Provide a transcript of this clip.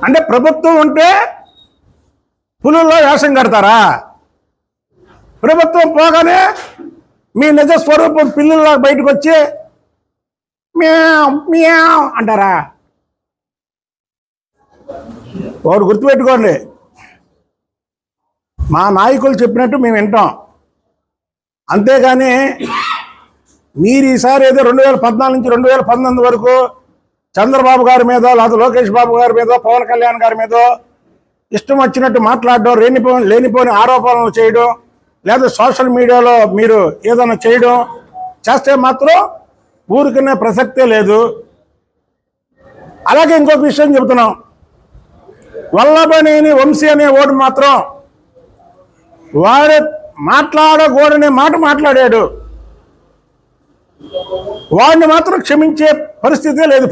అంటే ప్రభుత్వం ఉంటే పులుల్లో వేషం కడతారా? ప్రభుత్వం పోగానే మీ నిజ స్వరూపం పిల్లుల్లో బయటకు వచ్చి మియావ్ అంటారా? వాడు గుర్తుపెట్టుకోండి, మా నాయకులు చెప్పినట్టు మేము వింటాం, అంతేగాని మీరు ఈసారి ఏదో 2014 నుంచి 2019 వరకు చంద్రబాబు గారి మీద, లేదా లోకేష్ బాబు గారి మీద, పవన్ కళ్యాణ్ గారి మీద ఇష్టం వచ్చినట్టు మాట్లాడడం, లేనిపోని ఆరోపణలు చేయడం, లేదా సోషల్ మీడియాలో మీరు ఏదైనా చేయడం చేస్తే మాత్రం ఊరికనే ప్రసక్తే లేదు. అలాగే ఇంకొక విషయం చెబుతున్నాం, వల్లభనేని వంశీ అనే ఓటు మాత్రం వాడు మాట్లాడకూడనే మాట మాట్లాడాడు. వాడిని మాత్రం క్షమించే పరిస్థితే లేదు.